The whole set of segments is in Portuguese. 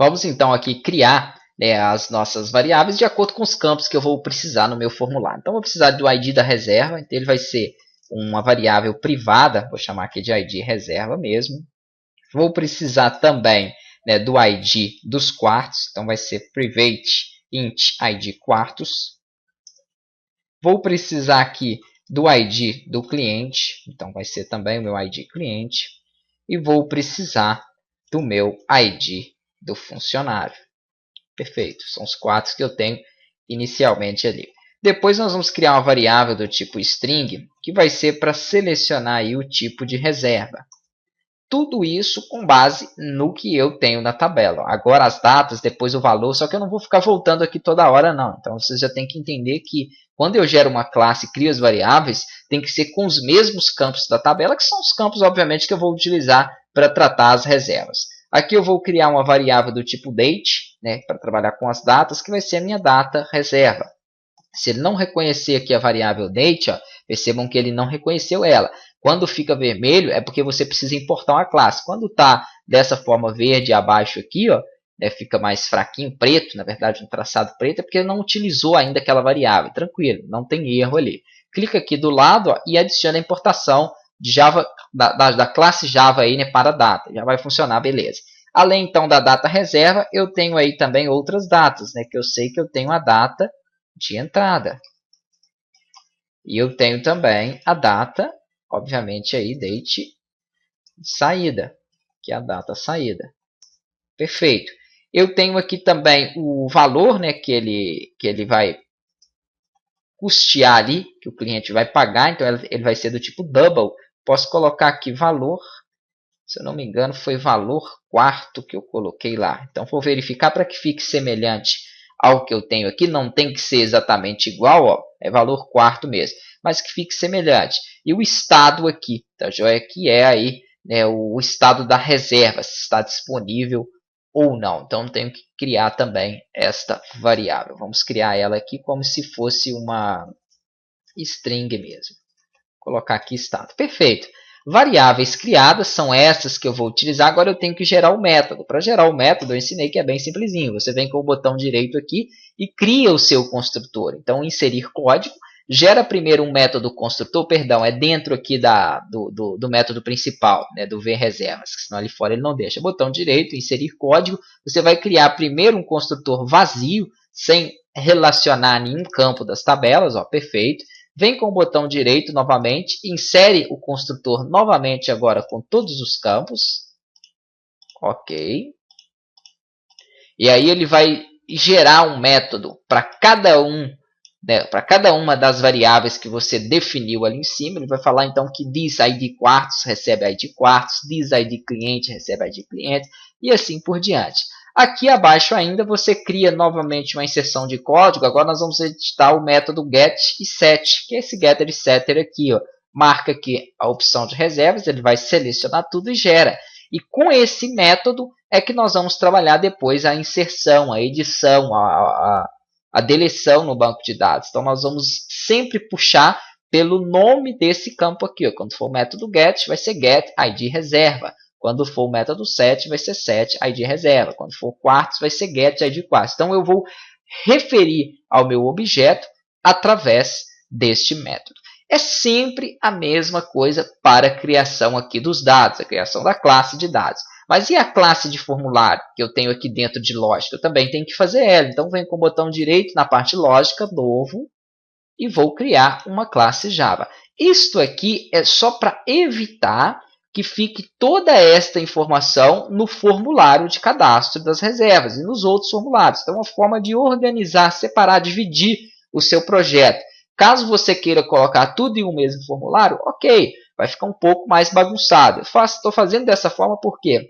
Vamos então aqui criar, né, as nossas variáveis de acordo com os campos que eu vou precisar no meu formulário. Então, eu vou precisar do ID da reserva, então ele vai ser uma variável privada, vou chamar aqui de ID reserva mesmo. Vou precisar também, né, do ID dos quartos, então vai ser private int ID quartos. Vou precisar aqui do ID do cliente, então vai ser também o meu ID cliente. E vou precisar do meu ID do funcionário. Perfeito, são os quatro que eu tenho inicialmente ali. Depois nós vamos criar uma variável do tipo string, que vai ser para selecionar aí o tipo de reserva. Tudo isso com base no que eu tenho na tabela. Agora as datas, depois o valor, só que eu não vou ficar voltando aqui toda hora não. Então vocês já têm que entender que quando eu gero uma classe e crio as variáveis, tem que ser com os mesmos campos da tabela, que são os campos, obviamente, que eu vou utilizar para tratar as reservas. Aqui eu vou criar uma variável do tipo date, né, para trabalhar com as datas, que vai ser a minha data reserva. Se ele não reconhecer aqui a variável date, ó, percebam que ele não reconheceu ela. Quando fica vermelho é porque você precisa importar uma classe. Quando está dessa forma verde abaixo aqui, ó, né, fica mais fraquinho, preto, na verdade um traçado preto, é porque ele não utilizou ainda aquela variável. Tranquilo, não tem erro ali. Clica aqui do lado, ó, e adiciona a importação de Java, da classe Java aí, né, para data. Já vai funcionar, beleza. Além então da data reserva, eu tenho aí também outras datas, né, que eu sei que eu tenho a data de entrada. E eu tenho também a data, obviamente aí, date de saída, que é a data saída. Perfeito. Eu tenho aqui também o valor, né, que ele vai custear ali, que o cliente vai pagar, então ele vai ser do tipo double. Posso colocar aqui valor, se eu não me engano foi valor quarto que eu coloquei lá. Então vou verificar para que fique semelhante ao que eu tenho aqui, não tem que ser exatamente igual, ó, é valor quarto mesmo, mas que fique semelhante. E o estado aqui, tá joia? Que é aí, né, o estado da reserva, se está disponível ou não. Então tenho que criar também esta variável. Vamos criar ela aqui como se fosse uma string mesmo. Vou colocar aqui estado. Perfeito. Variáveis criadas são essas que eu vou utilizar. Agora eu tenho que gerar o método. Para gerar o método, eu ensinei que é bem simplesinho. Você vem com o botão direito aqui e cria o seu construtor. Então, inserir código. Gera primeiro um método construtor, perdão, é dentro aqui do método principal, né, do VReservas, que senão ali fora ele não deixa. Botão direito, inserir código. Você vai criar primeiro um construtor vazio, sem relacionar nenhum campo das tabelas, ó, perfeito. Vem com o botão direito novamente, insere o construtor novamente agora com todos os campos. Ok. E aí ele vai gerar um método para cada né, para cada uma das variáveis que você definiu ali em cima. Ele vai falar então que this ID quartos recebe ID quartos, this ID cliente recebe ID cliente e assim por diante. Aqui abaixo ainda você cria novamente uma inserção de código. Agora nós vamos editar o método get e set, que é esse getter e setter aqui. Ó. Marca aqui a opção de reservas, ele vai selecionar tudo e gera. E com esse método é que nós vamos trabalhar depois a inserção, a edição, a deleção no banco de dados. Então nós vamos sempre puxar pelo nome desse campo aqui. Ó. Quando for o método get, vai ser get ID reserva. Quando for o método set, vai ser set ID reserva. Quando for quartos, vai ser get ID quartos. Então, eu vou referir ao meu objeto através deste método. É sempre a mesma coisa para a criação aqui dos dados, a criação da classe de dados. Mas e a classe de formulário que eu tenho aqui dentro de lógica? Eu também tenho que fazer ela. Então, venho com o botão direito na parte lógica, novo, e vou criar uma classe Java. Isto aqui é só para evitar que fique toda esta informação no formulário de cadastro das reservas e nos outros formulários. Então, é uma forma de organizar, separar, dividir o seu projeto. Caso você queira colocar tudo em um mesmo formulário, ok, vai ficar um pouco mais bagunçado. Estou fazendo dessa forma porque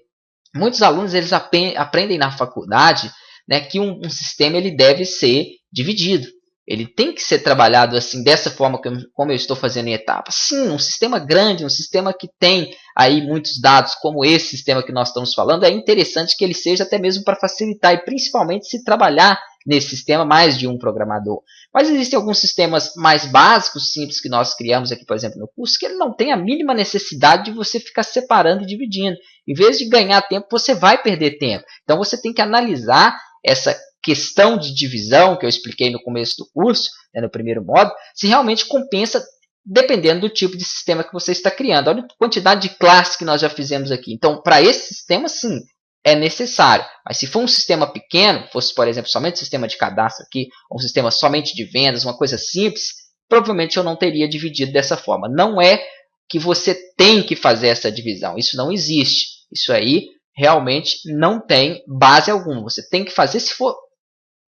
muitos alunos eles aprendem na faculdade, né, que um sistema ele deve ser dividido. Ele tem que ser trabalhado assim, dessa forma como eu estou fazendo em etapas. Sim, um sistema grande, um sistema que tem aí muitos dados, como esse sistema que nós estamos falando, é interessante que ele seja até mesmo para facilitar e principalmente se trabalhar nesse sistema mais de um programador. Mas existem alguns sistemas mais básicos, simples, que nós criamos aqui, por exemplo, no curso, que ele não tem a mínima necessidade de você ficar separando e dividindo. Em vez de ganhar tempo, você vai perder tempo. Então você tem que analisar essa questão de divisão que eu expliquei no começo do curso, né, no primeiro módulo, se realmente compensa dependendo do tipo de sistema que você está criando. Olha a quantidade de classes que nós já fizemos aqui. Então, para esse sistema, sim, é necessário. Mas se for um sistema pequeno, fosse, por exemplo, somente um sistema de cadastro aqui, ou um sistema somente de vendas, uma coisa simples, provavelmente eu não teria dividido dessa forma. Não é que você tem que fazer essa divisão. Isso não existe. Isso aí realmente não tem base alguma. Você tem que fazer se for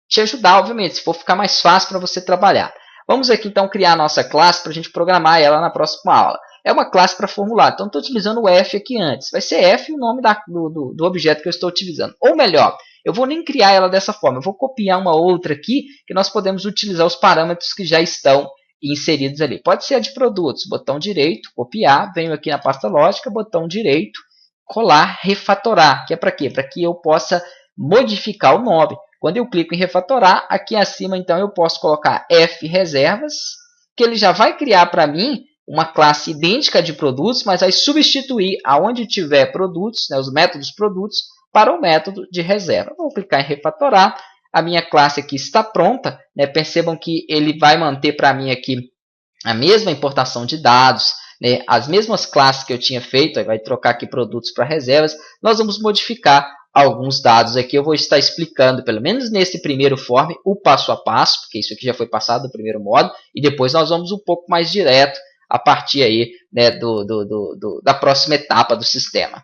te ajudar, obviamente, se for ficar mais fácil para você trabalhar. Vamos aqui então criar a nossa classe para a gente programar ela na próxima aula. É uma classe para formular, então estou utilizando o F aqui antes. Vai ser F o nome do objeto que eu estou utilizando. Ou melhor, eu vou nem criar ela dessa forma, eu vou copiar uma outra aqui que nós podemos utilizar os parâmetros que já estão inseridos ali. Pode ser a de produtos, botão direito, copiar, venho aqui na pasta lógica, botão direito, colar, refatorar, que é para quê? Para que eu possa modificar o nome. Quando eu clico em refatorar, aqui acima então eu posso colocar F reservas, que ele já vai criar para mim uma classe idêntica de produtos, mas vai substituir aonde tiver produtos, né, os métodos produtos, para o método de reserva. Vou clicar em refatorar, a minha classe aqui está pronta, né? Percebam que ele vai manter para mim aqui a mesma importação de dados, né? As mesmas classes que eu tinha feito, vai trocar aqui produtos para reservas, nós vamos modificar alguns dados aqui, eu vou estar explicando, pelo menos nesse primeiro form, o passo a passo, porque isso aqui já foi passado no primeiro módulo, e depois nós vamos um pouco mais direto a partir aí, né, da próxima etapa do sistema.